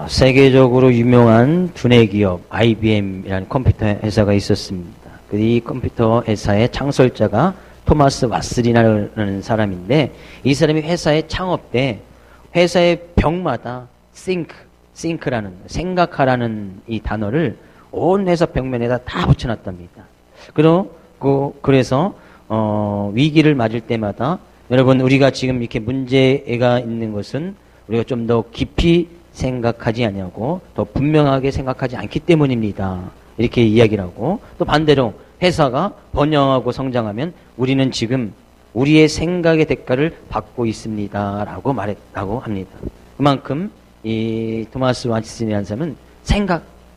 세계적으로 유명한 두뇌 기업 IBM이라는 컴퓨터 회사가 있었습니다. 이 컴퓨터 회사의 창설자가 토마스 와슬이라는 사람인데, 이 사람이 회사의 창업 때 회사의 벽마다 think라는 생각하라는 이 단어를 온 회사 벽면에다 다 붙여놨답니다. 그래서 위기를 맞을 때마다, 여러분, 우리가 지금 이렇게 문제가 있는 것은 우리가 좀 더 깊이 생각하지 않냐고, 더 분명하게 생각하지 않기 때문입니다. 이렇게 이야기를 하고, 또 반대로 회사가 번영하고 성장하면 우리는 지금 우리의 생각의 대가를 받고 있습니다. 라고 말했다고 합니다. 그만큼 이 토마스 와트슨이라는 사람은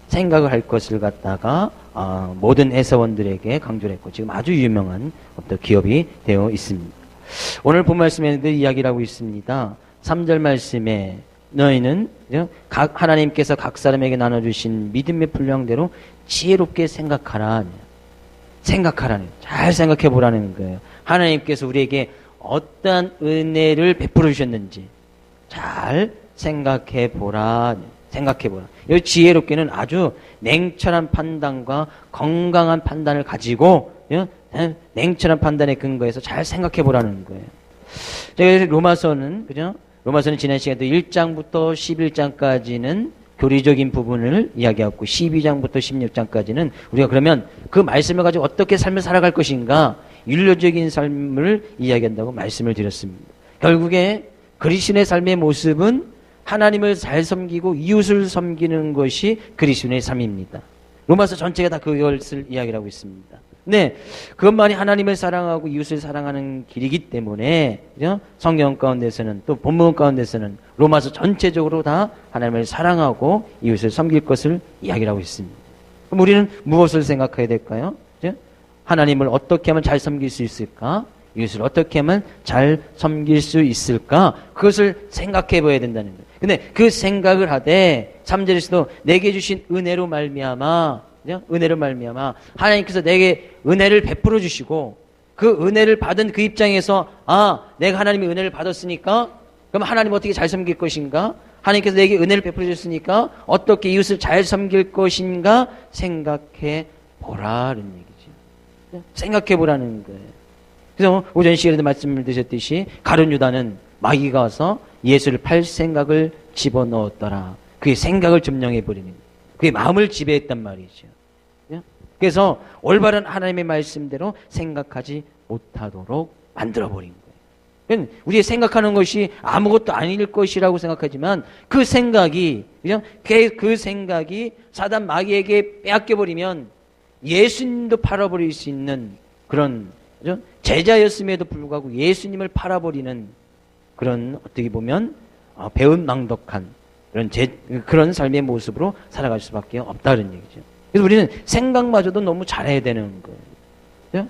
생각을 할 것을 갖다가 모든 회사원들에게 강조를 했고, 지금 아주 유명한 어떤 기업이 되어 있습니다. 오늘 본 말씀에도 이야기를 하고 있습니다. 3절 말씀에 너희는 하나님께서 각 사람에게 나눠주신 믿음의 분량대로 지혜롭게 생각하라는, 잘 생각해 보라는 거예요. 하나님께서 우리에게 어떠한 은혜를 베풀어 주셨는지 잘 생각해 보라. 이 지혜롭게는 아주 냉철한 판단과 건강한 판단을 가지고, 냉철한 판단에 근거해서 잘 생각해 보라는 거예요. 로마서는 지난 시간에도 1장부터 11장까지는 교리적인 부분을 이야기하고, 12장부터 16장까지는 우리가 그러면 그 말씀을 가지고 어떻게 삶을 살아갈 것인가, 윤리적인 삶을 이야기한다고 말씀을 드렸습니다. 결국에 그리스도인의 삶의 모습은 하나님을 잘 섬기고 이웃을 섬기는 것이 그리스도인의 삶입니다. 로마서 전체가 다 그것을 이야기를 하고 있습니다. 네, 그것만이 하나님을 사랑하고 이웃을 사랑하는 길이기 때문에, 그죠? 성경 가운데서는, 또 본문 가운데서는 로마서 전체적으로 다 하나님을 사랑하고 이웃을 섬길 것을 이야기를 하고 있습니다. 그럼 우리는 무엇을 생각해야 될까요? 그죠? 하나님을 어떻게 하면 잘 섬길 수 있을까? 이웃을 어떻게 하면 잘 섬길 수 있을까? 그것을 생각해 봐야 된다는 거예요. 근데 그 생각을 하되 3절에서도 내게 주신 은혜로 말미암아 하나님께서 내게 은혜를 베풀어 주시고, 그 은혜를 받은 그 입장에서 내가 하나님의 은혜를 받았으니까 그럼 하나님 어떻게 잘 섬길 것인가? 하나님께서 내게 은혜를 베풀어 주셨으니까 어떻게 이웃을 잘 섬길 것인가 생각해 보라는 얘기죠. 생각해 보라는 거예요. 그래서 오전 시간에도 말씀을 드렸듯이 가룟 유다는 마귀가 와서 예수를 팔 생각을 집어넣었더라. 그의 생각을 점령해 버리는, 그의 마음을 지배했단 말이죠. 그래서 올바른 하나님의 말씀대로 생각하지 못하도록 만들어버린 거예요. 우리의 생각하는 것이 아무것도 아닐 것이라고 생각하지만 그 생각이 사단 마귀에게 빼앗겨버리면 예수님도 팔아버릴 수 있는 그런, 그죠? 제자였음에도 불구하고 예수님을 팔아버리는 그런, 어떻게 보면 배은망덕한 그런 삶의 모습으로 살아갈 수밖에 없다는 얘기죠. 그래서 우리는 생각마저도 너무 잘해야 되는 거예요.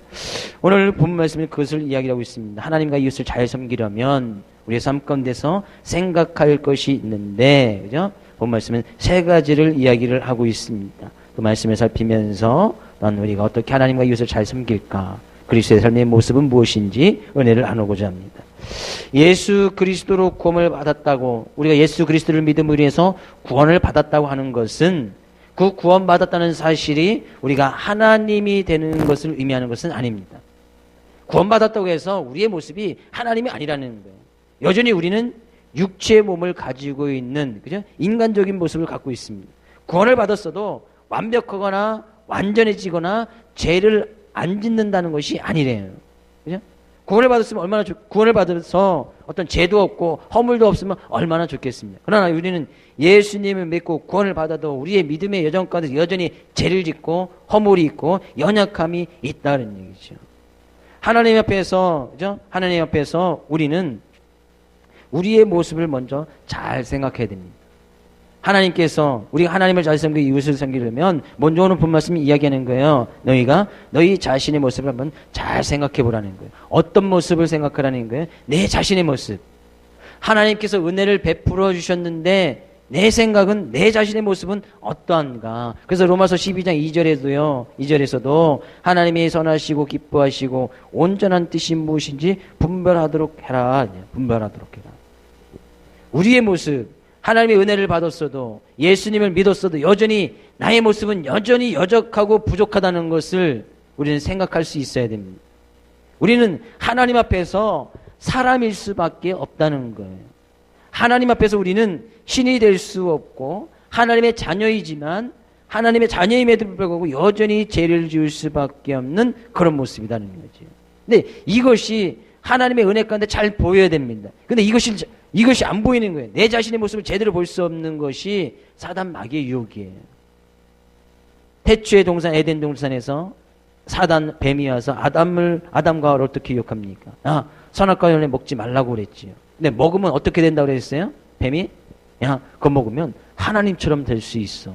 오늘 본 말씀에 그것을 이야기하고 있습니다. 하나님과 이웃을 잘 섬기려면 우리의 삶 가운데서 생각할 것이 있는데, 그죠? 본 말씀은 세 가지를 이야기를 하고 있습니다. 그 말씀을 살피면서 우리가 어떻게 하나님과 이웃을 잘 섬길까, 그리스도의 삶의 모습은 무엇인지 은혜를 나누고자 합니다. 예수 그리스도로 구원을 받았다고, 우리가 예수 그리스도를 믿음으로 인해서 구원을 받았다고 하는 것은, 그 구원받았다는 사실이 우리가 하나님이 되는 것을 의미하는 것은 아닙니다. 구원받았다고 해서 우리의 모습이 하나님이 아니라는 거예요. 여전히 우리는 육체의 몸을 가지고 있는, 그죠? 인간적인 모습을 갖고 있습니다. 구원을 받았어도 완벽하거나 완전해지거나 죄를 안 짓는다는 것이 아니래요. 그죠? 구원을 받아서 어떤 죄도 없고 허물도 없으면 얼마나 좋겠습니까? 그러나 우리는 예수님을 믿고 구원을 받아도 우리의 믿음의 여정 가운데 여전히 죄를 짓고 허물이 있고 연약함이 있다는 얘기죠. 하나님 앞에서, 그죠? 하나님 앞에서 우리는 우리의 모습을 먼저 잘 생각해야 됩니다. 하나님께서 우리가 하나님을 잘 섬기고 이웃을 섬기려면 먼저 오는 본 말씀이 이야기하는 거예요. 너희가 너희 자신의 모습을 한번 잘 생각해 보라는 거예요. 어떤 모습을 생각하라는 거예요? 내 자신의 모습. 하나님께서 은혜를 베풀어 주셨는데 내 생각은, 내 자신의 모습은 어떠한가. 그래서 로마서 12장 2절에서도 하나님이 선하시고 기뻐하시고 온전한 뜻이 무엇인지 분별하도록 해라. 우리의 모습, 하나님의 은혜를 받았어도 예수님을 믿었어도 여전히 나의 모습은 여전히 여적하고 부족하다는 것을 우리는 생각할 수 있어야 됩니다. 우리는 하나님 앞에서 사람일 수밖에 없다는 거예요. 하나님 앞에서 우리는 신이 될 수 없고 하나님의 자녀이지만 하나님의 자녀임에도 불구하고 여전히 죄를 지을 수밖에 없는 그런 모습이라는 거죠. 근데 이것이 하나님의 은혜 가운데 잘 보여야 됩니다. 근데 이것이 안 보이는 거예요. 내 자신의 모습을 제대로 볼 수 없는 것이 사단 마귀의 유혹이에요. 태초의 동산 에덴 동산에서 사단 뱀이 와서 아담과 하와를 어떻게 유혹합니까? 선악과 열매 먹지 말라고 그랬지요. 근데 먹으면 어떻게 된다고 그랬어요? 뱀이 그거 먹으면 하나님처럼 될 수 있어.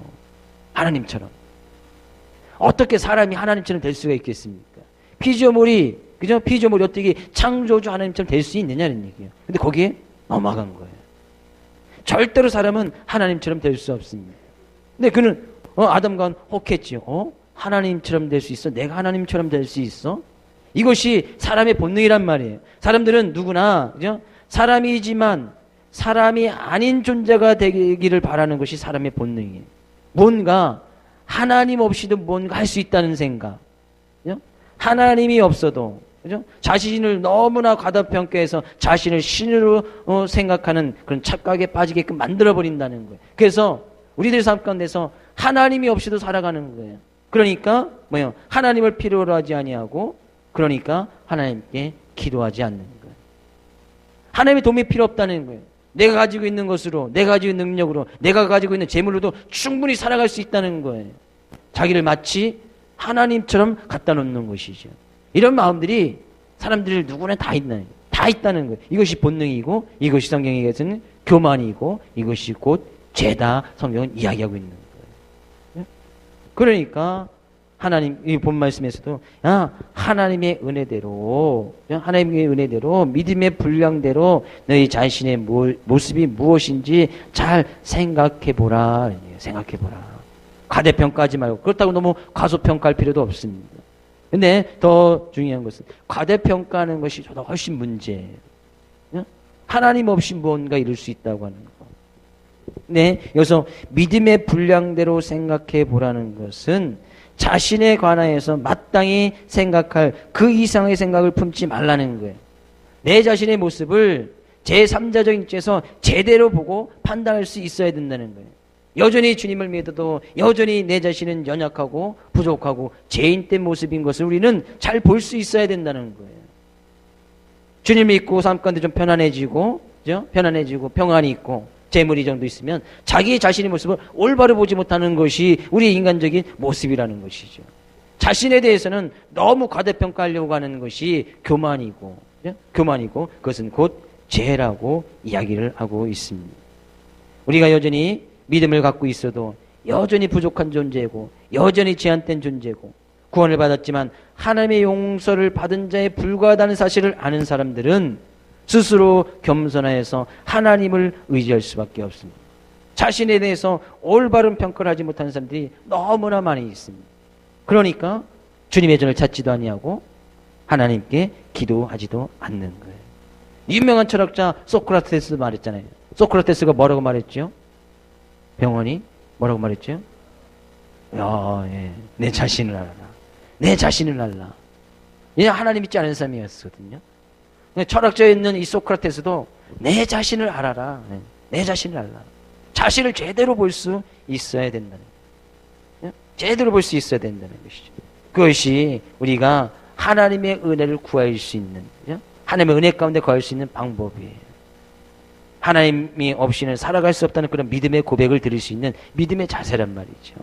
하나님처럼. 어떻게 사람이 하나님처럼 될 수가 있겠습니까? 피조물이 어떻게 창조주 하나님처럼 될 수 있느냐는 얘기예요. 근데 거기에 넘어간 거예요. 절대로 사람은 하나님처럼 될 수 없습니다. 근데 그는 아담과 혹했지요. 하나님처럼 될 수 있어? 내가 하나님처럼 될 수 있어? 이것이 사람의 본능이란 말이에요. 사람들은 누구나 그죠? 사람이지만 사람이 아닌 존재가 되기를 바라는 것이 사람의 본능이에요. 뭔가 하나님 없이도 뭔가 할 수 있다는 생각. 그죠? 하나님이 없어도 그죠? 자신을 너무나 과다평가해서 자신을 신으로 생각하는 그런 착각에 빠지게끔 만들어버린다는 거예요. 그래서 우리들 삶 가운데서 하나님이 없이도 살아가는 거예요. 그러니까 하나님을 필요로 하지 아니하고 그러니까 하나님께 기도하지 않는 거예요. 하나님의 도움이 필요 없다는 거예요. 내가 가지고 있는 것으로, 내가 가지고 있는 능력으로, 내가 가지고 있는 재물로도 충분히 살아갈 수 있다는 거예요. 자기를 마치 하나님처럼 갖다 놓는 것이죠. 이런 마음들이 사람들 누구나 다 있다는 거예요. 이것이 본능이고 이것이 성경에서는 교만이고 이것이 곧 죄다 성경은 이야기하고 있는 거예요. 그러니까 하나님 이 본 말씀에서도 하나님의 은혜대로 믿음의 분량대로 너희 자신의 모습이 무엇인지 잘 생각해보라. 생각해보라. 과대평가하지 말고 그렇다고 너무 과소평가할 필요도 없습니다. 근데 더 중요한 것은 과대평가하는 것이 저도 훨씬 문제예요. 하나님 없이 무언가 이룰 수 있다고 하는 거. 네, 여기서 믿음의 분량대로 생각해 보라는 것은 자신에 관하여서 마땅히 생각할 그 이상의 생각을 품지 말라는 거예요. 내 자신의 모습을 제3자적인 입장에서 제대로 보고 판단할 수 있어야 된다는 거예요. 여전히 주님을 믿어도 여전히 내 자신은 연약하고 부족하고 죄인된 모습인 것을 우리는 잘 볼 수 있어야 된다는 거예요. 주님 믿고 삶 가운데 좀 편안해지고 평안이 있고 재물이 정도 있으면 자기 자신의 모습을 올바로 보지 못하는 것이 우리의 인간적인 모습이라는 것이죠. 자신에 대해서는 너무 과대평가하려고 하는 것이 교만이고 그것은 곧 죄라고 이야기를 하고 있습니다. 우리가 여전히 믿음을 갖고 있어도 여전히 부족한 존재고 여전히 제한된 존재고 구원을 받았지만 하나님의 용서를 받은 자에 불과하다는 사실을 아는 사람들은 스스로 겸손하여서 하나님을 의지할 수밖에 없습니다. 자신에 대해서 올바른 평가를 하지 못하는 사람들이 너무나 많이 있습니다. 그러니까 주님의 전을 찾지도 아니하고 하나님께 기도하지도 않는 거예요. 유명한 철학자 소크라테스 말했잖아요. 소크라테스가 뭐라고 말했죠? 병원이 뭐라고 말했죠? 내 자신을 알아라. 내 자신을 알라. 얘 하나님 믿지 않은 사람이었거든요. 철학자였는 이 소크라테스도 내 자신을 알아라. 내 자신을 알라. 자신을 제대로 볼 수 있어야 된다는 거예요. 제대로 볼 수 있어야 된다는 것이죠. 그것이 우리가 하나님의 은혜를 구할 수 있는, 하나님의 은혜 가운데 구할 수 있는 방법이에요. 하나님이 없이는 살아갈 수 없다는 그런 믿음의 고백을 드릴 수 있는 믿음의 자세란 말이죠.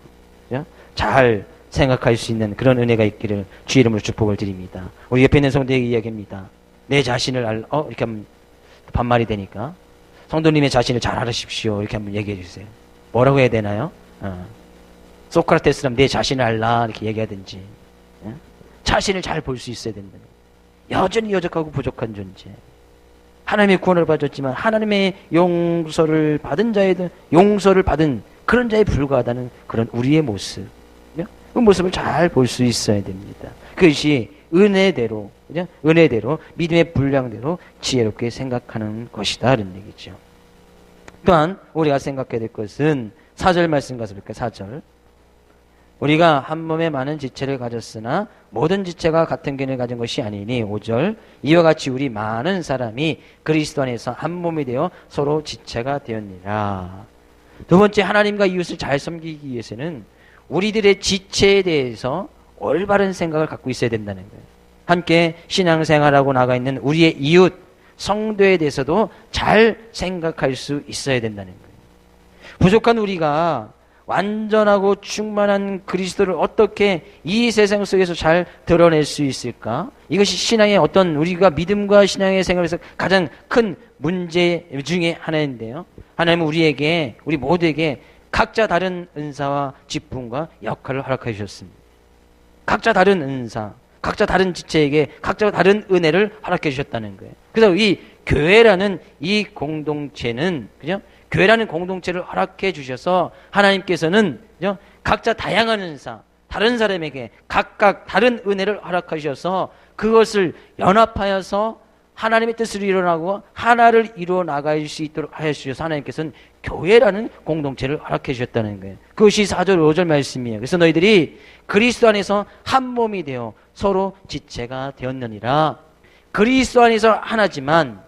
잘 생각할 수 있는 그런 은혜가 있기를 주의 이름으로 축복을 드립니다. 우리 옆에 있는 성도에게 이야기합니다. 내 자신을 이렇게 하면 반말이 되니까 성도님의 자신을 잘 알으십시오. 이렇게 한번 얘기해 주세요. 뭐라고 해야 되나요? 소크라테스라면 내 자신을 알라 이렇게 얘기하든지 자신을 잘 볼 수 있어야 된다. 여전히 여적하고 부족한 존재. 하나님의 구원을 받았지만 하나님의 용서를 받은 그런 자에 불과하다는 그런 우리의 모습. 그 모습을 잘 볼 수 있어야 됩니다. 그것이 은혜대로 믿음의 분량대로 지혜롭게 생각하는 것이다. 이런 얘기죠. 또한 우리가 생각해야 될 것은 4절 말씀 가서 볼까요? 4절. 우리가 한 몸에 많은 지체를 가졌으나 모든 지체가 같은 기능을 가진 것이 아니니 5절. 이와 같이 우리 많은 사람이 그리스도 안에서 한 몸이 되어 서로 지체가 되었느니라. 두 번째, 하나님과 이웃을 잘 섬기기 위해서는 우리들의 지체에 대해서 올바른 생각을 갖고 있어야 된다는 거예요. 함께 신앙생활하고 나가 있는 우리의 이웃, 성도에 대해서도 잘 생각할 수 있어야 된다는 거예요. 부족한 우리가 완전하고 충만한 그리스도를 어떻게 이 세상 속에서 잘 드러낼 수 있을까? 이것이 신앙의 어떤 우리가 믿음과 신앙의 생활에서 가장 큰 문제 중에 하나인데요. 하나님은 우리에게, 우리 모두에게 각자 다른 은사와 직분과 역할을 허락해 주셨습니다. 각자 다른 은사, 각자 다른 지체에게 각자 다른 은혜를 허락해 주셨다는 거예요. 그래서 이 교회라는 이 공동체는, 그죠? 교회라는 공동체를 허락해 주셔서 하나님께서는, 그죠? 각자 다양한 은사, 다른 사람에게 각각 다른 은혜를 허락하셔서 그것을 연합하여서 하나님의 뜻을 이뤄나고 하나를 이루어 나갈 수 있도록 하셔서 하나님께서는 교회라는 공동체를 허락해 주셨다는 거예요. 그것이 4절 5절 말씀이에요. 그래서 너희들이 그리스도 안에서 한 몸이 되어 서로 지체가 되었느니라. 그리스도 안에서 하나지만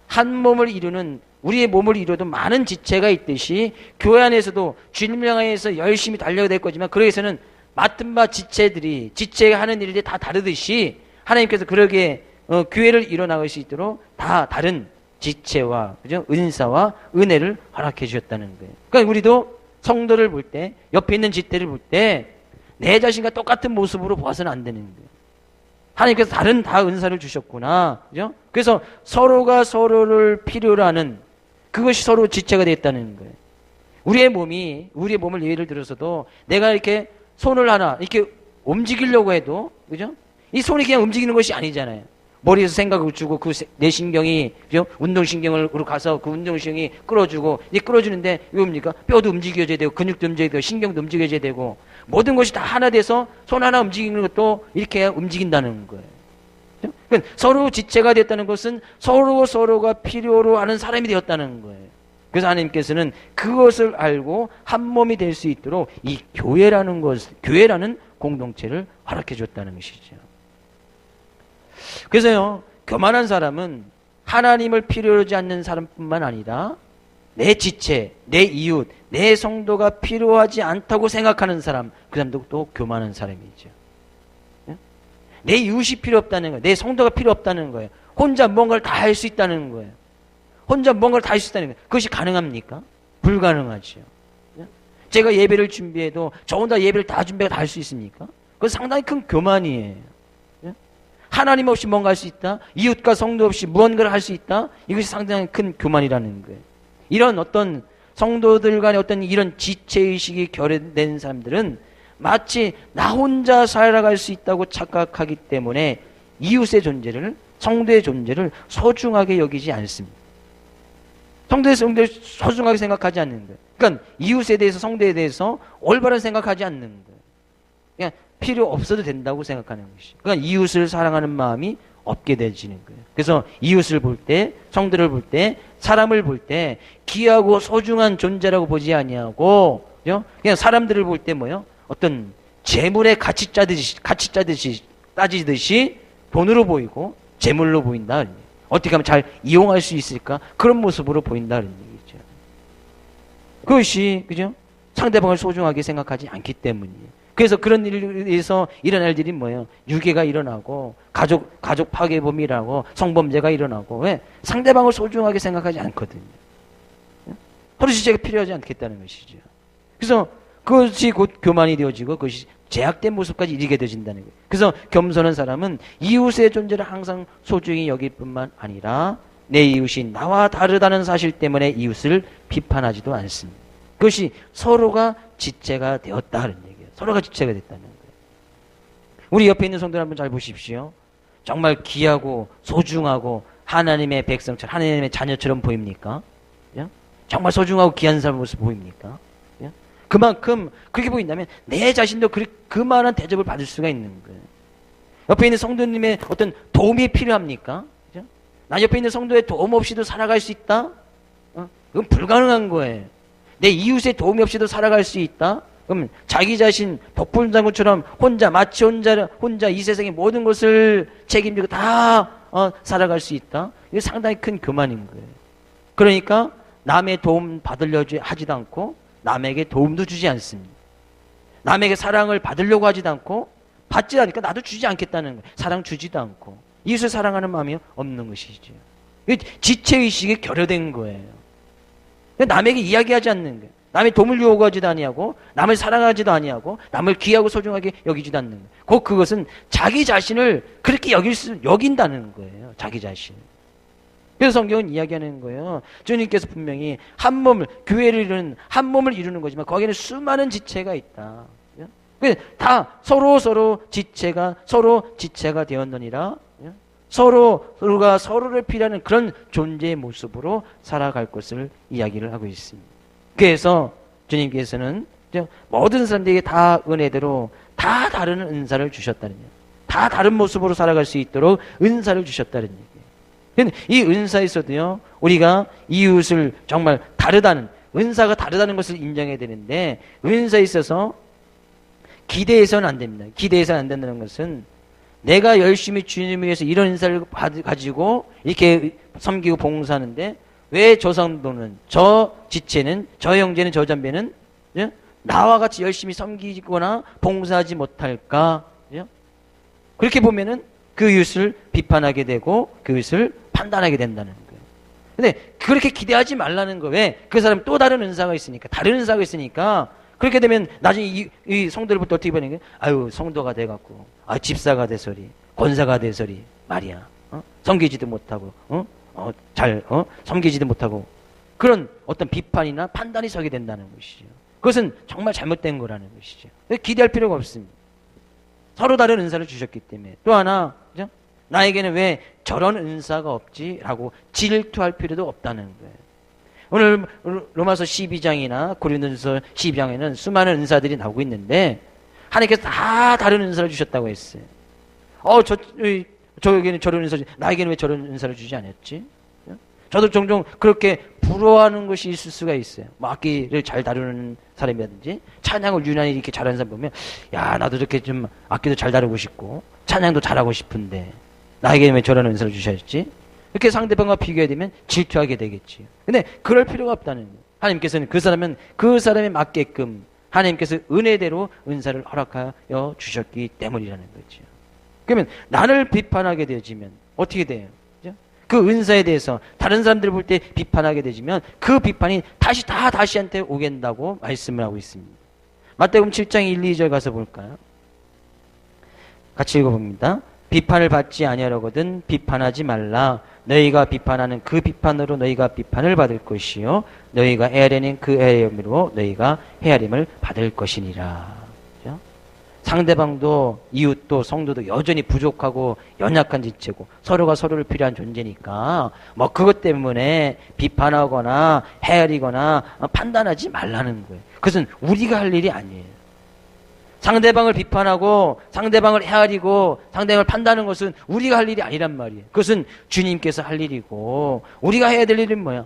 한 몸을 이루는, 우리의 몸을 이루어도 많은 지체가 있듯이 교회 안에서도 주님 향해서 열심히 달려야 될 거지만 그러기위해서는 맡은 바 지체들이 지체가 하는 일들이 다 다르듯이 하나님께서 그러게 교회를 이뤄나갈 수 있도록 다 다른 지체와, 그죠? 은사와 은혜를 허락해 주셨다는 거예요. 그러니까 우리도 성도를 볼 때, 옆에 있는 지체를 볼 때 내 자신과 똑같은 모습으로 보아서는 안 되는 거예요. 하나님께서 다른 다 은사를 주셨구나, 그죠? 그래서 서로가 서로를 필요로 하는, 그것이 서로 지체가 됐다는 거예요. 우리의 몸을 예를 들어서도 내가 이렇게 손을 하나 이렇게 움직이려고 해도, 그죠? 이 손이 그냥 움직이는 것이 아니잖아요. 머리에서 생각을 주고 그 내 신경이, 그죠? 운동신경으로 가서 그 운동신경이 끌어주고, 이 끌어주는데 이거 뭡니까? 뼈도 움직여져야 되고 근육도 움직여야 되고 신경도 움직여져야 되고 모든 것이 다 하나 돼서 손 하나 움직이는 것도 이렇게 움직인다는 거예요. 그러니까 서로 지체가 됐다는 것은 서로가 필요로 하는 사람이 되었다는 거예요. 그래서 하나님께서는 그것을 알고 한 몸이 될 수 있도록 이 교회라는 공동체를 허락해 줬다는 것이죠. 그래서요, 교만한 사람은 하나님을 필요로 하지 않는 사람뿐만 아니라 내 지체, 내 이웃, 내 성도가 필요하지 않다고 생각하는 사람, 그 사람도 또 교만한 사람이죠. 내 이웃이 필요 없다는 거예요. 내 성도가 필요 없다는 거예요. 혼자 뭔가를 다 할 수 있다는 거예요. 혼자 뭔가를 다 할 수 있다는 거예요. 그것이 가능합니까? 불가능하죠. 제가 예배를 준비해도 저 혼자 예배를 다 준비해서 다 할 수 있습니까? 그건 상당히 큰 교만이에요. 하나님 없이 뭔가 할 수 있다? 이웃과 성도 없이 무언가를 할 수 있다? 이것이 상당히 큰 교만이라는 거예요. 이런 어떤 성도들 간의 어떤 이런 지체의식이 결여된 사람들은 마치 나 혼자 살아갈 수 있다고 착각하기 때문에 이웃의 존재를, 성도의 존재를 소중하게 여기지 않습니다. 성도의 존재를 소중하게 생각하지 않는 거예요. 그러니까 이웃에 대해서, 성도에 대해서 올바른 생각하지 않는 거예요. 그냥 필요 없어도 된다고 생각하는 것이죠. 그러니까 이웃을 사랑하는 마음이 없게 되지는 거예요. 그래서 이웃을 볼 때, 성도를 볼 때, 사람을 볼 때 귀하고 소중한 존재라고 보지 아니하고, 그냥 사람들을 볼 때 뭐요? 어떤 재물의 가치 따지듯이 돈으로 보이고 재물로 보인다. 어떻게 하면 잘 이용할 수 있을까? 그런 모습으로 보인다는 얘기죠. 그것이, 그죠? 상대방을 소중하게 생각하지 않기 때문이에요. 그래서 그런 일에서 일어날 일이 뭐예요? 유괴가 일어나고 가족 파괴범이라고 성범죄가 일어나고, 왜? 상대방을 소중하게 생각하지 않거든요. 서로 지체가 필요하지 않겠다는 것이죠. 그래서 그것이 곧 교만이 되어지고 그것이 제약된 모습까지 이르게 되어진다는 거예요. 그래서 겸손한 사람은 이웃의 존재를 항상 소중히 여길 뿐만 아니라 내 이웃이 나와 다르다는 사실 때문에 이웃을 비판하지도 않습니다. 그것이 서로가 지체가 되었다는 얘기예요. 서로가 지체가 됐다는 거예요. 우리 옆에 있는 성도들 한번 잘 보십시오. 정말 귀하고 소중하고 하나님의 백성처럼, 하나님의 자녀처럼 보입니까? 정말 소중하고 귀한 사람 모습 보입니까? 그만큼 그렇게 보인다면 내 자신도 그만한 대접을 받을 수가 있는 거예요. 옆에 있는 성도님의 어떤 도움이 필요합니까? 나 옆에 있는 성도의 도움 없이도 살아갈 수 있다? 그건 불가능한 거예요. 내 이웃의 도움이 없이도 살아갈 수 있다? 그러면 자기 자신 독불장군처럼 마치 혼자 이 세상의 모든 것을 책임지고 다 살아갈 수 있다? 이거 상당히 큰 교만인 거예요. 그러니까 남의 도움 받으려 하지도 않고 남에게 도움도 주지 않습니다. 남에게 사랑을 받으려고 하지도 않고 받지 않으니까 나도 주지 않겠다는 거예요. 사랑 주지도 않고 이웃을 사랑하는 마음이 없는 것이죠. 지체의식에 결여된 거예요. 남에게 이야기하지 않는 거예요. 남의 도움을 요구하지도 아니하고 남을 사랑하지도 아니하고 남을 귀하고 소중하게 여기지도 않는 거예요. 그것은 자기 자신을 그렇게 여긴다는 거예요. 자기 자신. 그래서 성경은 이야기하는 거예요. 주님께서 분명히 교회를 이루는 한 몸을 이루는 거지만 거기에는 수많은 지체가 있다. 다 서로 지체가 되었느니라. 서로가 서로를 필요하는 그런 존재의 모습으로 살아갈 것을 이야기를 하고 있습니다. 그래서 주님께서는 모든 사람들에게 다 은혜대로 다 다른 은사를 주셨다는 얘기예요. 다 다른 모습으로 살아갈 수 있도록 은사를 주셨다는 얘기예요. 이 은사에서도요, 우리가 이웃을 정말 은사가 다르다는 것을 인정해야 되는데, 은사에 있어서 기대해서는 안 됩니다. 기대해서는 안 된다는 것은 내가 열심히 주님을 위해서 이런 은사를 가지고 이렇게 섬기고 봉사하는데 왜 저 성도는, 저 지체는, 저 형제는, 저 잠배는 나와 같이 열심히 섬기거나 봉사하지 못할까? 그렇게 보면은 그 이웃을 비판하게 되고 그 이웃을 판단하게 된다는 거예요. 근데 그렇게 기대하지 말라는 거예요. 왜? 그 사람은 또 다른 은사가 있으니까, 다른 은사가 있으니까. 그렇게 되면 나중에 이 성도를 볼 때 어떻게 보는 거예요? 아유, 성도가 돼갖고 집사가 돼서리, 권사가 돼서리 말이야. 섬기지도 못하고 섬기지도 못하고 그런 어떤 비판이나 판단이 서게 된다는 것이죠. 그것은 정말 잘못된 거라는 것이죠. 기대할 필요가 없습니다. 서로 다른 은사를 주셨기 때문에. 또 하나, 그죠? 나에게는 왜 저런 은사가 없지? 라고 질투할 필요도 없다는 거예요. 오늘 로마서 12장이나 고린도전서 12장에는 수많은 은사들이 나오고 있는데 하나님께서 다 다른 은사를 주셨다고 했어요. 저에게는 저런 은사, 나에게는 왜 저런 은사를 주지 않았지? 저도 종종 그렇게 부러워하는 것이 있을 수가 있어요. 뭐 악기를 잘 다루는 사람이라든지 찬양을 유난히 이렇게 잘하는 사람 보면, 야, 나도 이렇게 좀 악기도 잘 다루고 싶고 찬양도 잘하고 싶은데 나에게는 왜 저런 은사를 주셨지? 이렇게 상대방과 비교해야 되면 질투하게 되겠지요. 근데 그럴 필요가 없다는 거예요. 하나님께서는 그 사람에 맞게끔 하나님께서 은혜대로 은사를 허락하여 주셨기 때문이라는 거죠. 그러면 나를 비판하게 되어지면 어떻게 돼요? 그죠? 그 은사에 대해서 다른 사람들 볼 때 비판하게 되지면 그 비판이 다시한테 오겠다고 말씀을 하고 있습니다. 마태복음 7장 1, 2절 가서 볼까요? 같이 읽어봅니다. 비판을 받지 아니하려거든 비판하지 말라. 너희가 비판하는 그 비판으로 너희가 비판을 받을 것이요 너희가 헤아리는 그 헤아림으로 너희가 헤아림을 받을 것이니라. 그렇죠? 상대방도 이웃도 성도도 여전히 부족하고 연약한 지체고 서로가 서로를 필요한 존재니까 뭐 그것 때문에 비판하거나 헤아리거나 판단하지 말라는 거예요. 그것은 우리가 할 일이 아니에요. 상대방을 비판하고 상대방을 헤아리고 상대방을 판단하는 것은 우리가 할 일이 아니란 말이에요. 그것은 주님께서 할 일이고 우리가 해야 될 일은 뭐야?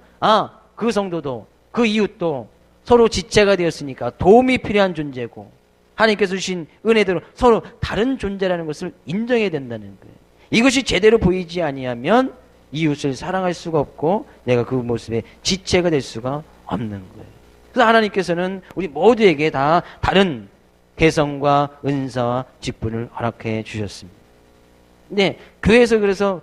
그 성도도 그 이웃도 서로 지체가 되었으니까 도움이 필요한 존재고 하나님께서 주신 은혜대로 서로 다른 존재라는 것을 인정해야 된다는 거예요. 이것이 제대로 보이지 아니하면 이웃을 사랑할 수가 없고 내가 그 모습에 지체가 될 수가 없는 거예요. 그래서 하나님께서는 우리 모두에게 다 다른 개성과 은사와 직분을 허락해 주셨습니다. 근데 교회에서 그래서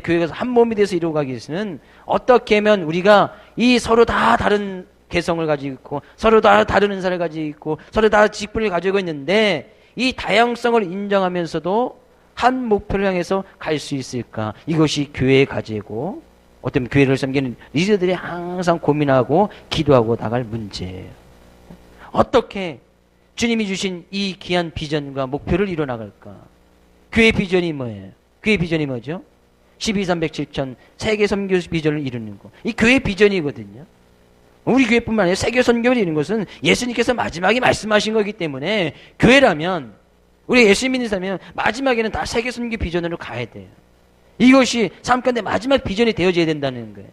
교회에서 한 몸이 돼서 이루어가기 위해서는 어떻게 하면 우리가 이 서로 다 다른 개성을 가지고 있고 서로 다 다른 은사를 가지고 있고 서로 다 직분을 가지고 있는데 이 다양성을 인정하면서도 한 목표를 향해서 갈 수 있을까? 이것이 교회의 과제고 어떤 교회를 섬기는 리더들이 항상 고민하고 기도하고 나갈 문제예요. 어떻게 주님이 주신 이 귀한 비전과 목표를 이뤄나갈까? 교회 비전이 뭐예요? 교회 비전이 뭐죠? 12.307천 세계 선교 비전을 이루는 거. 이 교회 비전이거든요. 우리 교회뿐만 아니라 세계 선교를 이루는 것은 예수님께서 마지막에 말씀하신 거기 때문에 교회라면 우리 예수 믿는 사람이면 마지막에는 다 세계 선교 비전으로 가야 돼요. 이것이 삶 가운데 마지막 비전이 되어져야 된다는 거예요.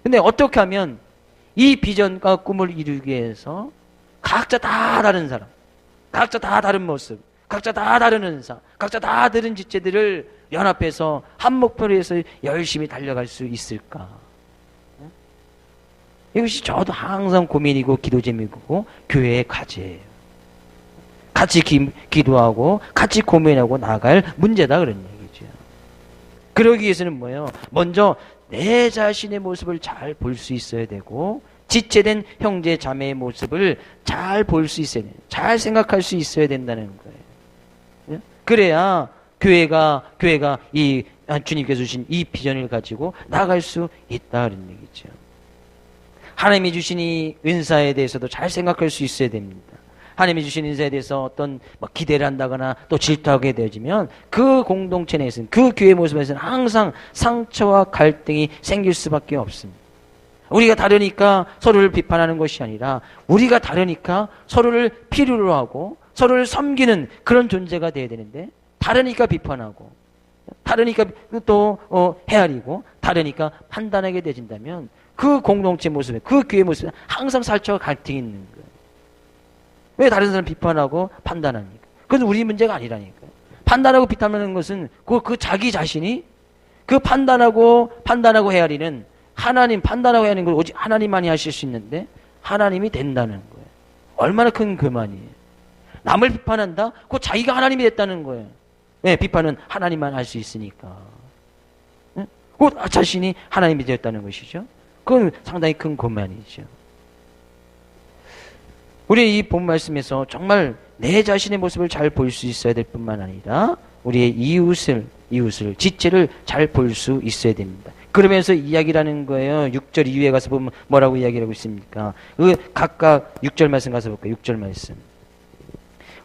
근데 어떻게 하면 이 비전과 꿈을 이루기 위해서 각자 다 다른 사람, 각자 다 다른 모습, 각자 다 다른 은사, 각자 다 다른 지체들을 연합해서 한 목표를 위해서 열심히 달려갈 수 있을까? 이것이 저도 항상 고민이고 기도 제목이고 교회의 과제예요. 같이 기도하고 같이 고민하고 나아갈 문제다 그런 얘기죠. 그러기 위해서는 뭐예요? 먼저 내 자신의 모습을 잘 볼 수 있어야 되고 지체된 형제 자매의 모습을 잘 볼 수 있어야 돼요. 잘 생각할 수 있어야 된다는 거예요. 그래야 교회가 이 주님께서 주신 이 비전을 가지고 나아갈 수 있다 그런 얘기죠. 하나님이 주신 이 은사에 대해서도 잘 생각할 수 있어야 됩니다. 하나님이 주신 은사에 대해서 어떤 기대를 한다거나 또 질투하게 되어지면 그 공동체 내에서는 그 교회 모습에서는 항상 상처와 갈등이 생길 수밖에 없습니다. 우리가 다르니까 서로를 비판하는 것이 아니라 우리가 다르니까 서로를 필요로 하고 서로를 섬기는 그런 존재가 되어야 되는데 다르니까 비판하고 다르니까 또 헤아리고 다르니까 판단하게 되진다면 그 공동체 모습에 그 교회 모습에 항상 상처와 갈등이 있는 거예요. 왜 다른 사람 비판하고 판단합니까? 그건 우리 문제가 아니라니까요. 판단하고 비판하는 것은 그 자기 자신이 그 판단하고 헤아리는 하나님 판단하고 헤아리는 걸 오직 하나님만이 하실 수 있는데 하나님이 된다는 거예요. 얼마나 큰 교만이에요. 남을 비판한다? 그 자기가 하나님이 됐다는 거예요. 왜? 비판은 하나님만 할 수 있으니까. 그 자신이 하나님이 되었다는 것이죠. 그건 상당히 큰 교만이죠. 우리 이 본 말씀에서 정말 내 자신의 모습을 잘 볼 수 있어야 될 뿐만 아니라 우리의 이웃을 지체를 잘 볼 수 있어야 됩니다. 그러면서 이야기라는 거예요. 6절 이후에 가서 보면 뭐라고 이야기를 하고 있습니까? 각각 6절 말씀 가서 볼까요? 6절 말씀.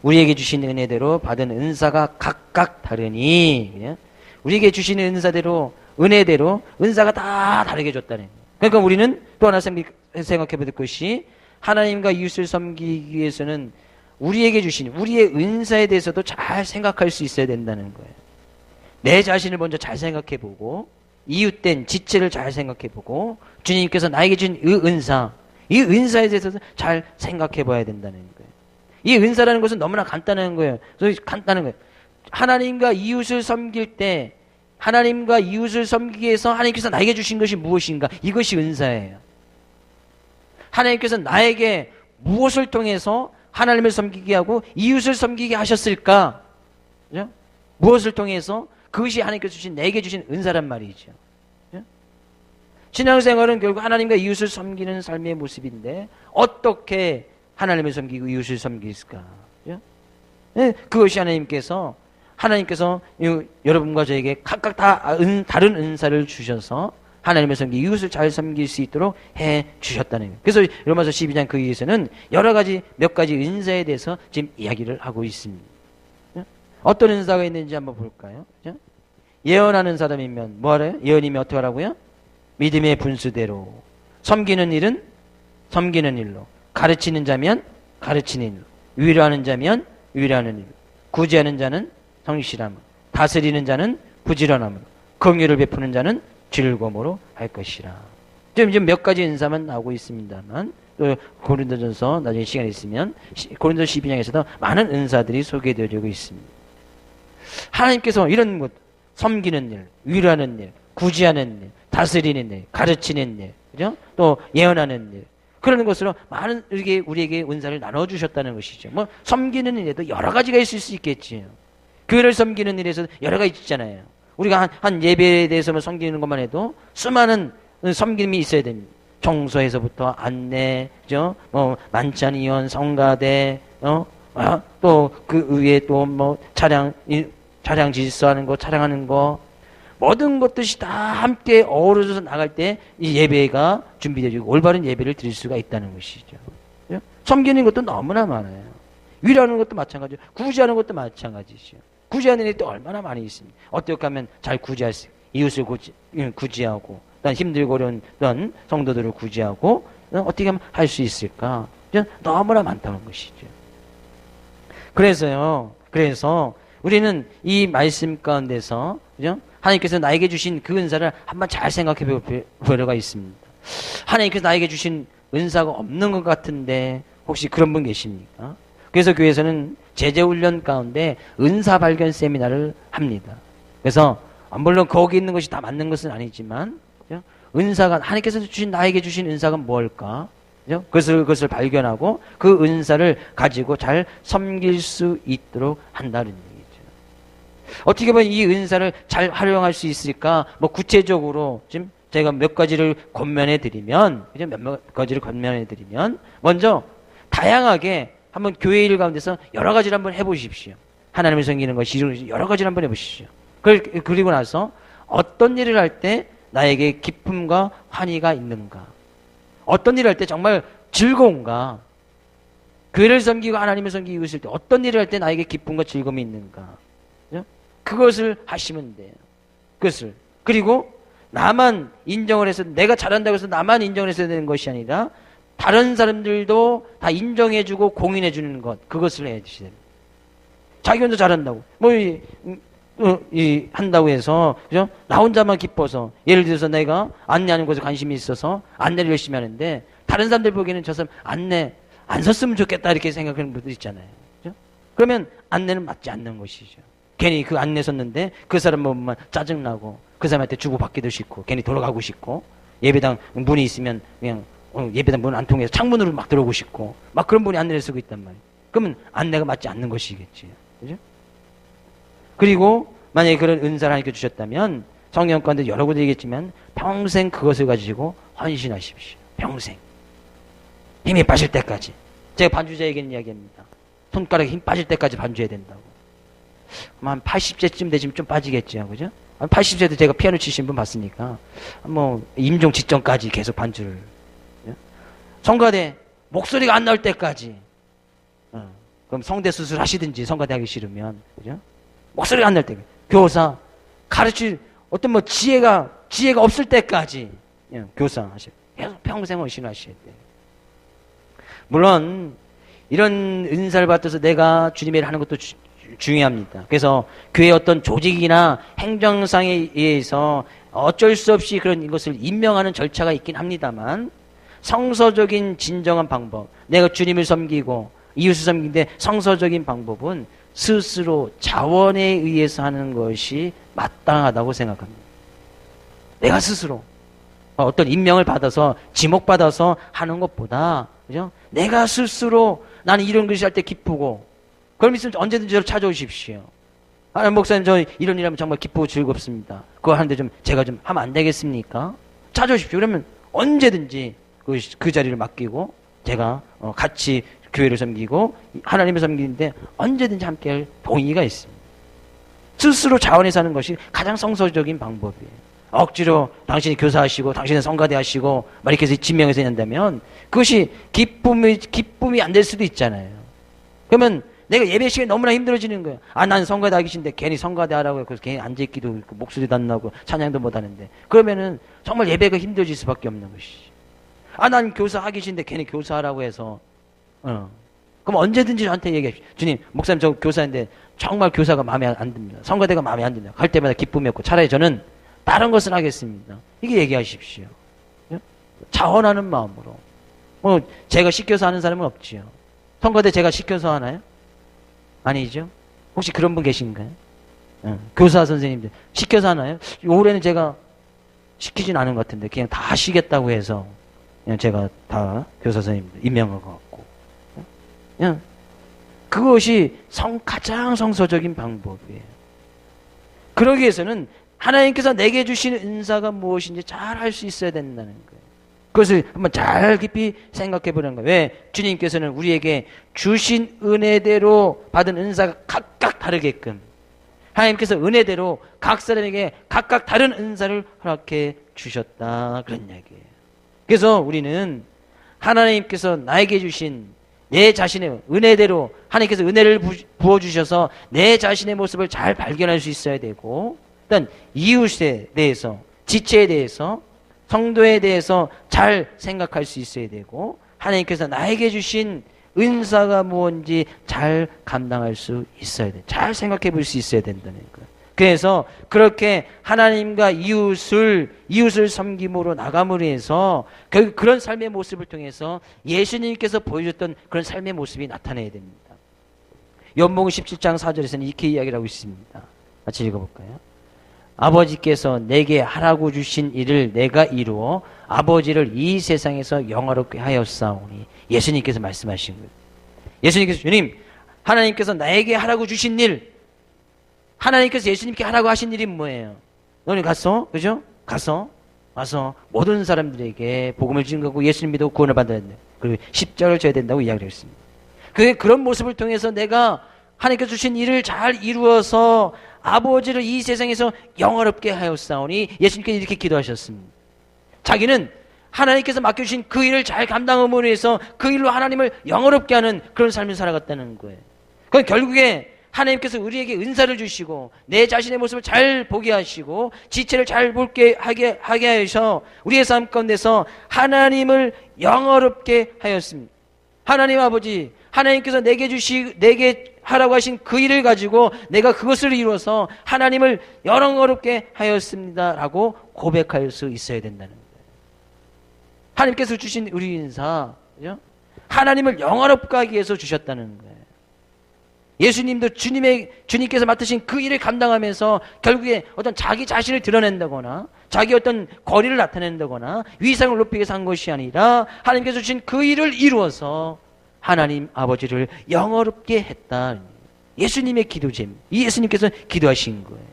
우리에게 주신 은혜대로 받은 은사가 각각 다르니 우리에게 주신 은사대로 은혜대로 은사가 다 다르게 줬다는 거예요. 그러니까 우리는 또 하나 생각해 볼 것이 하나님과 이웃을 섬기기 위해서는 우리에게 주신 우리의 은사에 대해서도 잘 생각할 수 있어야 된다는 거예요. 내 자신을 먼저 잘 생각해 보고 이웃된 지체를 잘 생각해 보고 주님께서 나에게 준 이 은사에 대해서도 잘 생각해 봐야 된다는 거예요. 이 은사라는 것은 너무나 간단한 거예요. 간단한 거예요. 하나님과 이웃을 섬길 때 하나님과 이웃을 섬기기 위해서 하나님께서 나에게 주신 것이 무엇인가? 이것이 은사예요. 하나님께서 나에게 무엇을 통해서 하나님을 섬기게 하고 이웃을 섬기게 하셨을까? 그죠? 무엇을 통해서? 그것이 하나님께서 주신 내게 주신 은사란 말이죠. 그죠? 신앙생활은 결국 하나님과 이웃을 섬기는 삶의 모습인데 어떻게 하나님을 섬기고 이웃을 섬길까? 그죠? 네, 그것이 하나님께서 여러분과 저에게 각각 다 다른 은사를 주셔서 하나님을 섬기고 이웃을 잘 섬길 수 있도록 해 주셨다는 거예요. 그래서 로마서 12장 그 위에서는 몇 가지 은사에 대해서 지금 이야기를 하고 있습니다. 어떤 은사가 있는지 한번 볼까요? 예언하는 사람이면 뭐 하래요? 예언이면 어떻게 하라고요? 믿음의 분수대로. 섬기는 일은 섬기는 일로. 가르치는 자면 가르치는 일로. 위로하는 자면 위로하는 일로. 구제하는 자는 성실함으로. 다스리는 자는 부지런함으로. 긍휼을 베푸는 자는 즐거움으로 할 것이라. 지금 몇 가지 은사만 나오고 있습니다만 또 고린도전서 나중에 시간이 있으면 고린도서 12장에서도 많은 은사들이 소개되어지고 있습니다. 하나님께서 이런 것 섬기는 일, 위로하는 일, 구제하는 일, 다스리는 일, 가르치는 일, 그죠? 또 예언하는 일 그런 것으로 많은 우리에게 은사를 나눠 주셨다는 것이죠. 뭐 섬기는 일에도 여러 가지가 있을 수 있겠지요. 교회를 섬기는 일에서 여러 가지 있잖아요. 우리가 한 예배에 대해서만 섬기는 것만 해도 수많은 섬김이 있어야 됩니다. 청소에서부터 안내, 그죠? 만찬 이원, 성가대, 또 그 위에 또 뭐 차량 질서하는 거, 차량하는 거, 모든 것들이 다 함께 어우러져서 나갈 때 이 예배가 준비되어지고 올바른 예배를 드릴 수가 있다는 것이죠. 그죠? 섬기는 것도 너무나 많아요. 위로하는 것도 마찬가지고, 구제하는 것도 마찬가지죠. 구제하는 일도 얼마나 많이 있습니다. 어떻게 하면 잘 구제할 수, 이웃을 구제하고, 또 힘들고 어려운 성도들을 구제하고, 어떻게 하면 할 수 있을까? 너무나 많다는 것이죠. 그래서 우리는 이 말씀 가운데서, 그죠? 하나님께서 나에게 주신 그 은사를 한번 잘 생각해 볼 필요가 있습니다. 하나님께서 나에게 주신 은사가 없는 것 같은데 혹시 그런 분 계십니까? 그래서 교회에서는 제재훈련 가운데 은사 발견 세미나를 합니다. 그래서 물론 거기 있는 것이 다 맞는 것은 아니지만 은사가 하나님께서 주신 나에게 주신 은사가 뭘까? 그것을 발견하고 그 은사를 가지고 잘 섬길 수 있도록 한다는 얘기죠. 어떻게 보면 이 은사를 잘 활용할 수 있을까? 뭐 구체적으로 지금 제가 몇 가지를 권면해 드리면, 몇 가지를 권면해 드리면, 먼저 다양하게 한번 교회 일 가운데서 여러 가지를 한번 해보십시오. 하나님을 섬기는 것이 여러 가지를 한번 해보십시오. 그리고 나서 어떤 일을 할 때 나에게 기쁨과 환희가 있는가? 어떤 일을 할 때 정말 즐거운가? 교회를 섬기고 하나님을 섬기고 있을 때 어떤 일을 할 때 나에게 기쁨과 즐거움이 있는가? 그것을 하시면 돼요. 그것을. 그리고 나만 인정을 해서, 내가 잘한다고 해서 나만 인정을 해서 되는 것이 아니라 다른 사람들도 다 인정해주고 공인해주는 것, 그것을 해주셔야 됩니다. 자기 혼자 잘한다고 한다고 해서, 그죠? 나 혼자만 기뻐서, 예를 들어서 내가 안내하는 것에 관심이 있어서 안내를 열심히 하는데 다른 사람들 보기에는 저 사람 안내 안 섰으면 좋겠다 이렇게 생각하는 분들 있잖아요. 그죠? 그러면 안내는 맞지 않는 것이죠. 괜히 그 안내 섰는데 그 사람 보면 짜증나고 그 사람한테 주고받기도 싫고 괜히 돌아가고 싶고, 예배당 문이 있으면 그냥 예배당 문 안 통해서 창문으로 막 들어오고 싶고 막 그런 분이 안내를 쓰고 있단 말이에요. 그러면 안내가 맞지 않는 것이겠지. 그죠? 그리고 만약에 그런 은사를 하나님께 주셨다면 성령 가운데 여러 군데 얘기했지만 평생 그것을 가지고 헌신하십시오. 평생. 힘이 빠질 때까지. 제가 반주자에게 이야기합니다. 손가락에 힘 빠질 때까지 반주해야 된다고. 한 80세쯤 되시면 좀 빠지겠죠. 그죠? 80세도 제가 피아노 치신 분 봤으니까 뭐 임종 직전까지 계속 반주를. 성가대 목소리가 안 나올 때까지. 그럼 성대 수술 하시든지 성가대 하기 싫으면. 그죠? 목소리가 안 날 때. 교사 가르칠 어떤 뭐 지혜가 없을 때까지 교사 하셔. 계속 평생 헌신하셔야 돼요. 물론 이런 은사를 받아서 내가 주님의 일을 하는 것도 중요합니다. 그래서 교회 어떤 조직이나 행정상에 의해서 어쩔 수 없이 그런 것을 임명하는 절차가 있긴 합니다만, 성서적인 진정한 방법, 내가 주님을 섬기고 이웃을 섬기는데 성서적인 방법은 스스로 자원에 의해서 하는 것이 마땅하다고 생각합니다. 내가 스스로 어떤 임명을 받아서 지목받아서 하는 것보다, 그죠? 내가 스스로 나는 이런 것을 할 때 기쁘고, 그럼 있으면 언제든지 저를 찾아오십시오. 목사님 저 이런 일 하면 정말 기쁘고 즐겁습니다. 그거 하는데 제가 좀 하면 안 되겠습니까? 찾아오십시오. 그러면 언제든지 그 자리를 맡기고 제가 같이 교회를 섬기고 하나님을 섬기는데 언제든지 함께할 동의가 있습니다. 스스로 자원해서 하는 것이 가장 성서적인 방법이에요. 억지로 당신이 교사하시고 당신은 성가대 하시고 막 이렇게 해서 지명해서 한다면 그것이 기쁨이 안 될 수도 있잖아요. 그러면 내가 예배 시간이 너무나 힘들어지는 거예요. 난 성가대 하기 싫은데 괜히 성가대 하라고 해서 괜히 앉아있기도 목소리도 안 나고 찬양도 못 하는데, 그러면은 정말 예배가 힘들어질 수밖에 없는 것이지. 난 교사 하기 싫은데 괜히 교사하라고 해서 그럼 언제든지 저한테 얘기하십시오. 주님, 목사님 저 교사인데 정말 교사가 마음에 안 듭니다. 성가대가 마음에 안 듭니다. 갈 때마다 기쁨이 없고 차라리 저는 다른 것을 하겠습니다. 이게 얘기하십시오. 자원하는 마음으로. 제가 시켜서 하는 사람은 없지요. 성가대 제가 시켜서 하나요? 아니죠. 혹시 그런 분 계신가요? 교사 선생님들 시켜서 하나요? 올해는 제가 시키진 않은 것 같은데 그냥 다 하시겠다고 해서 그냥 제가 다 교사 선생님들 임명한 것 같고. 그것이 가장 성서적인 방법이에요. 그러기 위해서는 하나님께서 내게 주신 은사가 무엇인지 잘 알 수 있어야 된다는 거예요. 그것을 한번 잘 깊이 생각해 보는 거예요. 왜? 주님께서는 우리에게 주신 은혜대로 받은 은사가 각각 다르게끔, 하나님께서 은혜대로 각 사람에게 각각 다른 은사를 허락해 주셨다, 그런 이야기예요. 그래서 우리는 하나님께서 나에게 주신 내 자신의 은혜대로, 하나님께서 은혜를 부어주셔서 내 자신의 모습을 잘 발견할 수 있어야 되고, 일단 이웃에 대해서, 지체에 대해서, 성도에 대해서 잘 생각할 수 있어야 되고, 하나님께서 나에게 주신 은사가 무엇인지 잘 감당할 수 있어야 돼. 잘 생각해 볼 수 있어야 된다는 거예요. 그래서 그렇게 하나님과 이웃을 섬김으로 나감으로 해서 결국 그런 삶의 모습을 통해서 예수님께서 보여줬던 그런 삶의 모습이 나타나야 됩니다. 요한복음 17장 4절에서는 이렇게 이야기를 하고 있습니다. 같이 읽어볼까요? 아버지께서 내게 하라고 주신 일을 내가 이루어 아버지를 이 세상에서 영화롭게 하였사오니. 예수님께서 말씀하신 거예요. 예수님께서 주님, 하나님께서 나에게 하라고 주신 일, 하나님께서 예수님께 하라고 하신 일이 뭐예요? 너는 가서, 그죠? 와서 모든 사람들에게 복음을 증거하고 예수님 믿고 구원을 받아야 된다. 그리고 십자가를 져야 된다고 이야기를 했습니다. 그런 모습을 통해서 내가 하나님께서 주신 일을 잘 이루어서 아버지를 이 세상에서 영화롭게 하였사오니. 예수님께서 이렇게 기도하셨습니다. 자기는 하나님께서 맡겨주신 그 일을 잘 감당함으로 해서 그 일로 하나님을 영화롭게 하는 그런 삶을 살아갔다는 거예요. 그건 결국에 하나님께서 우리에게 은사를 주시고 내 자신의 모습을 잘 보게 하시고 지체를 잘 볼게 하게 하셔서 우리의 삶 가운데서 하나님을 영화롭게 하였습니다. 하나님 아버지, 하나님께서 내게 하라고 하신 그 일을 가지고 내가 그것을 이루어서 하나님을 영화롭게 하였습니다라고 고백할 수 있어야 된다는 거예요. 하나님께서 주신 우리 은사, 그죠? 하나님을 영화롭게 하기 위해서 주셨다는 거예요. 예수님도 주님께서 맡으신 그 일을 감당하면서 결국에 어떤 자기 자신을 드러낸다거나 자기 어떤 거리를 나타낸다거나 위상을 높이기 위해서 한 것이 아니라 하나님께서 주신 그 일을 이루어서 하나님 아버지를 영화롭게 했다. 예수님의 기도잼. 이 예수님께서 기도하신 거예요.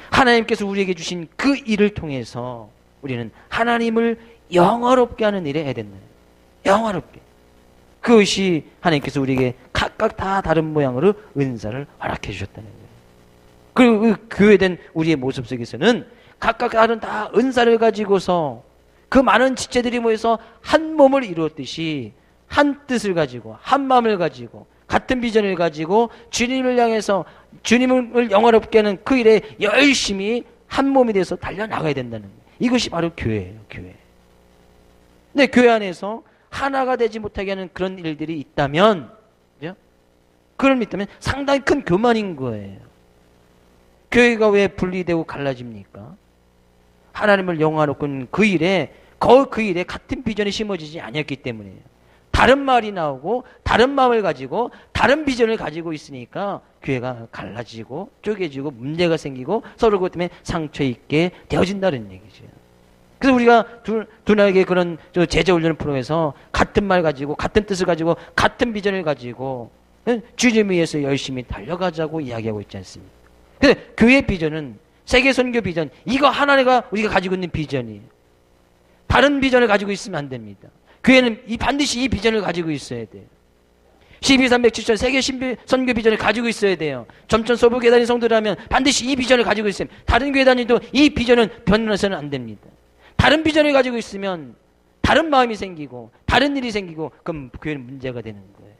하나님께서 우리에게 주신 그 일을 통해서 우리는 하나님을 영화롭게 하는 일을 해야 된다. 영화롭게. 그것이 하나님께서 우리에게 각각 다 다른 모양으로 은사를 허락해 주셨다는 거예요. 그리고 그 교회된 우리의 모습 속에서는 각각 다른 다 은사를 가지고서 그 많은 지체들이 모여서 한 몸을 이루었듯이 한 뜻을 가지고 한 마음을 가지고 같은 비전을 가지고 주님을 향해서 주님을 영화롭게 하는 그 일에 열심히 한 몸이 돼서 달려나가야 된다는 거예요. 이것이 바로 교회예요. 교회. 근데 교회 안에서 하나가 되지 못하게 하는 그런 일들이 있다면, 그죠? 그런 있다면 상당히 큰 교만인 거예요. 교회가 왜 분리되고 갈라집니까? 하나님을 영화롭게 하는 그 일에 같은 비전이 심어지지 않았기 때문이에요. 다른 말이 나오고 다른 마음을 가지고 다른 비전을 가지고 있으니까 교회가 갈라지고 쪼개지고 문제가 생기고 서로 그것 때문에 상처 있게 되어진다는 얘기죠. 그래서 우리가 두나에게 그런 제자훈련 프로에서 같은 말 가지고 같은 뜻을 가지고 같은 비전을 가지고 주님을 위해서 열심히 달려가자고 이야기하고 있지 않습니까? 근데 교회 비전은 세계 선교 비전, 이거 하나가 우리가 가지고 있는 비전이에요. 다른 비전을 가지고 있으면 안 됩니다. 교회는 반드시 이 비전을 가지고 있어야 돼요. 12.307절 세계 선교 비전을 가지고 있어야 돼요. 점천 소부 교단의 성도라면 반드시 이 비전을 가지고 있어요. 다른 교회 다니도 이 비전은 변해서는 안 됩니다. 다른 비전을 가지고 있으면 다른 마음이 생기고 다른 일이 생기고 그럼 교회는 문제가 되는 거예요.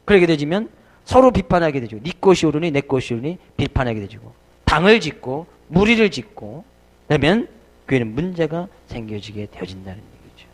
그렇게 되지면 서로 비판하게 되죠. 네 것이 옳으니 내 것이 옳으니 비판하게 되죠. 당을 짓고 무리를 짓고 그러면 교회는 문제가 생겨지게 되어진다는 얘기죠.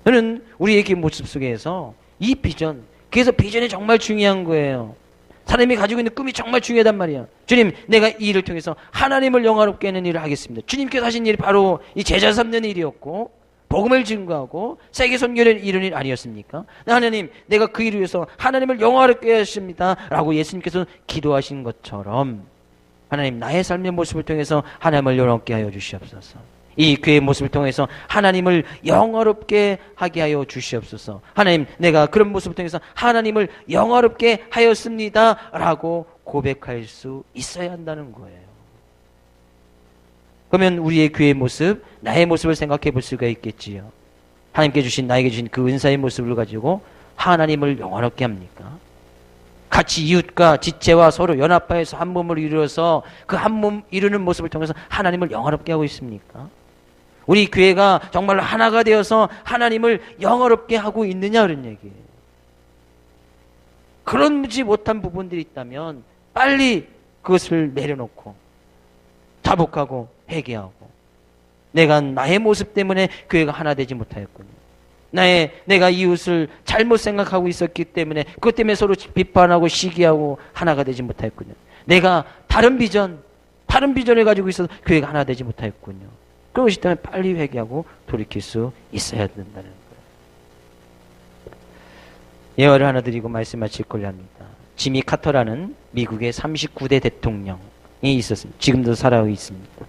저는 우리의 모습 속에서 이 비전, 그래서 비전이 정말 중요한 거예요. 사람이 가지고 있는 꿈이 정말 중요하단 말이야. 주님, 내가 이 일을 통해서 하나님을 영화롭게 하는 일을 하겠습니다. 주님께서 하신 일이 바로 이 제자 삼는 일이었고 복음을 증거하고 세계 선교를 이루는 일 아니었습니까? 하나님, 내가 그 일을 위해서 하나님을 영화롭게 하십니다 라고 예수님께서 기도하신 것처럼 하나님, 나의 삶의 모습을 통해서 하나님을 영화롭게 하여 주시옵소서. 이 교회의 모습을 통해서 하나님을 영화롭게 하게 하여 주시옵소서. 하나님, 내가 그런 모습을 통해서 하나님을 영화롭게 하였습니다 라고 고백할 수 있어야 한다는 거예요. 그러면 우리의 교회의 모습, 나의 모습을 생각해 볼 수가 있겠지요. 하나님께 주신, 나에게 주신 그 은사의 모습을 가지고 하나님을 영화롭게 합니까? 같이 이웃과 지체와 서로 연합하여서 한 몸을 이루어서 그 한 몸 이루는 모습을 통해서 하나님을 영화롭게 하고 있습니까? 우리 교회가 정말 하나가 되어서 하나님을 영화롭게 하고 있느냐 그런 얘기예요. 그런지 못한 부분들이 있다면 빨리 그것을 내려놓고 자복하고 회개하고 내가 나의 모습 때문에 교회가 하나 되지 못하였군요. 내가 이웃을 잘못 생각하고 있었기 때문에 그것 때문에 서로 비판하고 시기하고 하나가 되지 못하였군요. 내가 다른 비전을 가지고 있어서 교회가 하나 되지 못하였군요. 그것이 때문에 빨리 회개하고 돌이킬 수 있어야 된다는 거예요. 예화를 하나 드리고 말씀 마칠 걸로 합니다. 지미 카터라는 미국의 39대 대통령이 있었습니다. 지금도 살아가고 있습니다.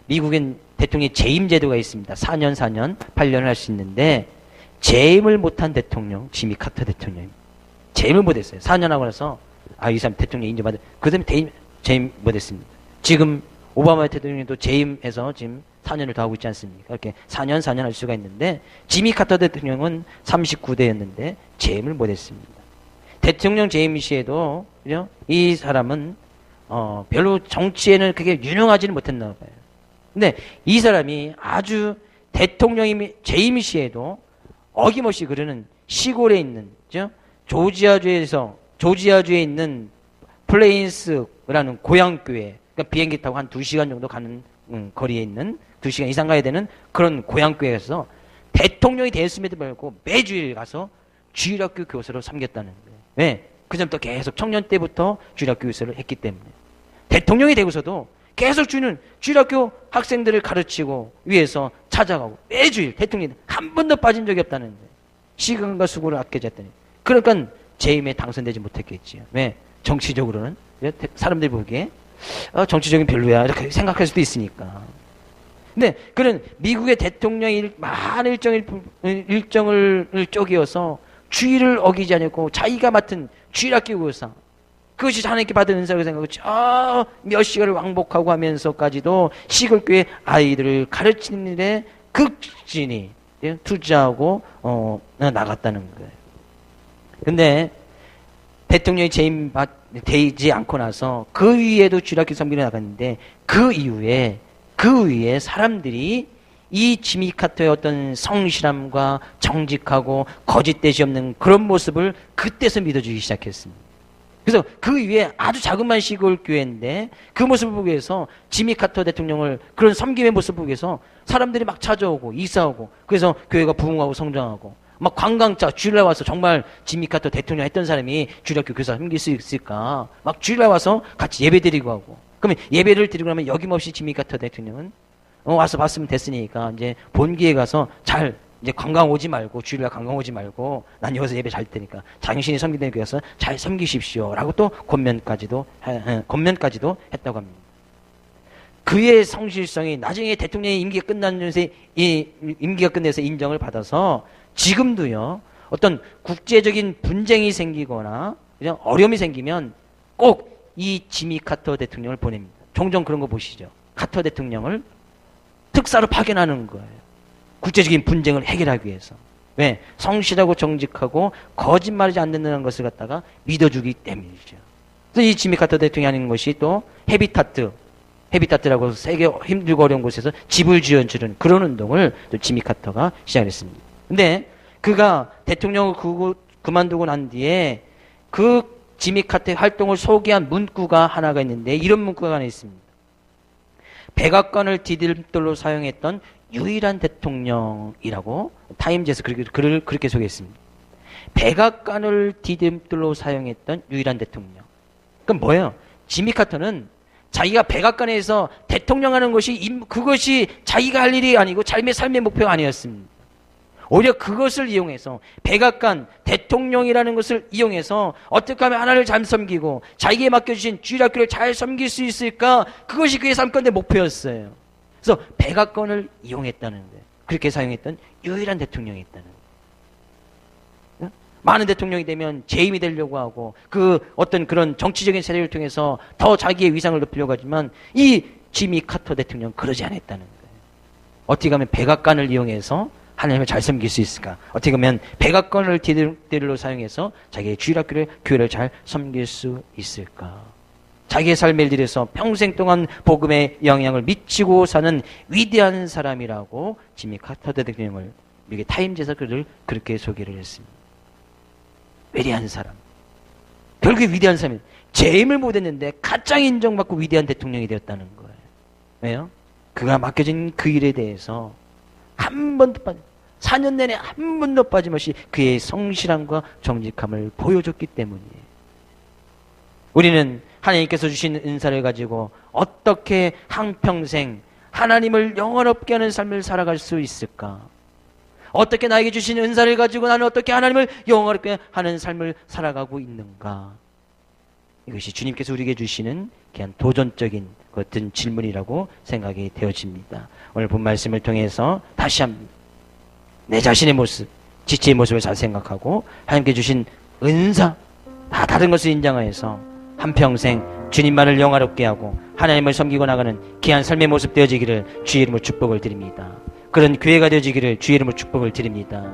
미국엔 대통령이 재임 제도가 있습니다. 4년, 8년을 할 수 있는데 재임을 못한 대통령, 지미 카터 대통령입니다. 재임을 못했어요. 4년 하고 나서 이 사람 대통령 인정받은 그 다음에 재임 못했습니다. 지금 오바마 대통령도 재임해서 지금 4년을 더 하고 있지 않습니까? 이렇게 4년 할 수가 있는데 지미 카터 대통령은 39대였는데 재임을 못했습니다. 대통령 재임 시에도 그죠? 이 사람은 별로 정치에는 그게 유능하지는 못했나 봐요. 근데 이 사람이 아주 대통령이 재임 시에도 어김없이 그러는 시골에 있는 그죠? 조지아주에 있는 플레인스라는 고향교회, 그러니까 비행기 타고 한 2시간 정도 가는 거리에 있는 2시간 이상 가야 되는 그런 고향교회에서 대통령이 되었음에도 불구하고 매주일 가서 주일학교 교사로 섬겼다는 거예요. 왜? 그 전부터 계속 청년 때부터 주일학교 교사를 했기 때문에. 대통령이 되고서도 계속 주일학교 학생들을 가르치고 위해서 찾아가고 매주일 대통령이 한 번도 빠진 적이 없다는 거예요. 시간과 수고를 아껴졌더니. 그러니까 재임에 당선되지 못했겠지요. 왜? 정치적으로는 사람들이 보기에 정치적인 별로야 이렇게 생각할 수도 있으니까. 근데 그런 미국의 대통령이 많은 일정을 쪼개어서 주의를 어기지 않고 자기가 맡은 주일학교 교사 그것이 자네께 받은 은사라고 생각하고 몇 시간을 왕복하고 하면서까지도 시골교회 아이들을 가르치는 일에 극진히 투자하고 나갔다는 거예요. 근데 대통령이 재임되지 않고 나서 그 위에도 주일학교 섬기러 나갔는데 그 이후에 사람들이 이 지미 카터의 어떤 성실함과 정직하고 거짓되지 없는 그런 모습을 그때서 믿어주기 시작했습니다. 그래서 그 위에 아주 자그마한 시골 교회인데 그 모습을 보기 위해서 지미 카터 대통령을 그런 섬김의 모습을 보기 위해서 사람들이 막 찾아오고 이사오고 그래서 교회가 부흥하고 성장하고 막 관광차 주일날 와서 정말 지미 카터 대통령 했던 사람이 주일학교 교사 섬길 수 있을까 막 주일날 와서 같이 예배 드리고 하고 그러면 예배를 드리고 나면 여김없이 지미 카터 대통령은 와서 봤으면 됐으니까 이제 본기에 가서 잘 이제 관광 오지 말고 주일날 관광 오지 말고 난 여기서 예배 잘 테니까 당신이 섬기는 교회에서 잘 섬기십시오라고 또 권면까지도 했다고 합니다. 그의 성실성이 나중에 대통령의 임기가 끝내서 인정을 받아서 지금도요 어떤 국제적인 분쟁이 생기거나 그냥 어려움이 생기면 꼭 이 지미 카터 대통령을 보냅니다. 종종 그런 거 보시죠. 카터 대통령을 특사로 파견하는 거예요. 국제적인 분쟁을 해결하기 위해서. 왜? 성실하고 정직하고 거짓말하지 않는다는 것을 갖다가 믿어주기 때문이죠. 그래서 이 지미 카터 대통령이 하는 것이 또 헤비타트라고 세계 힘들고 어려운 곳에서 집을 지어주는 그런 운동을 또 지미 카터가 시작했습니다. 근데 그가 대통령을 그만두고 난 뒤에 그 지미 카터의 활동을 소개한 문구가 하나가 있는데 이런 문구가 하나 있습니다. 백악관을 디딤돌로 사용했던 유일한 대통령이라고 타임즈에서 글을 그렇게 소개했습니다. 백악관을 디딤돌로 사용했던 유일한 대통령. 그럼 뭐예요? 지미 카터는 자기가 백악관에서 대통령 하는 그것이 자기가 할 일이 아니고 삶의 목표가 아니었습니다. 오히려 그것을 이용해서 백악관 대통령이라는 것을 이용해서 어떻게 하면 하나님을 잘 섬기고 자기에게 맡겨주신 주일학교를 잘 섬길 수 있을까 그것이 그의 삶가운데 목표였어요. 그래서 백악관을 이용했다는 거예요. 그렇게 사용했던 유일한 대통령이 있다는 거예요. 많은 대통령이 되면 재임이 되려고 하고 그 어떤 그런 정치적인 세력을 통해서 더 자기의 위상을 높이려고 하지만 이 지미 카터 대통령은 그러지 않았다는 거예요. 어떻게 하면 백악관을 이용해서 하나님을 잘 섬길 수 있을까? 어떻게 보면 백악관을 디딤돌로 사용해서 자기의 교회를 잘 섬길 수 있을까? 자기의 삶을 들여서 평생 동안 복음의 영향을 미치고 사는 위대한 사람이라고 지미 카터 대통령을 미국의 타임즈에서 그를 그렇게 소개를 했습니다. 위대한 사람. 결국에 위대한 사람이 재임을 못했는데 가장 인정받고 위대한 대통령이 되었다는 거예요. 왜요? 그가 맡겨진 그 일에 대해서 한 번도 4년 내내 한 번도 빠짐없이 그의 성실함과 정직함을 보여줬기 때문이에요. 우리는 하나님께서 주신 은사를 가지고 어떻게 한평생 하나님을 영원롭게 하는 삶을 살아갈 수 있을까? 어떻게 나에게 주신 은사를 가지고 나는 어떻게 하나님을 영원롭게 하는 삶을 살아가고 있는가? 이것이 주님께서 우리에게 주시는 그냥 도전적인 같은 질문이라고 생각이 되어집니다. 오늘 본 말씀을 통해서 다시 한번 내 자신의 모습, 지체의 모습을 잘 생각하고 하나님께 주신 은사 다 다른 것을 인정하여서 한평생 주님만을 영화롭게 하고 하나님을 섬기고 나가는 귀한 삶의 모습 되어지기를 주의 이름으로 축복을 드립니다. 그런 교회가 되어지기를 주의 이름으로 축복을 드립니다.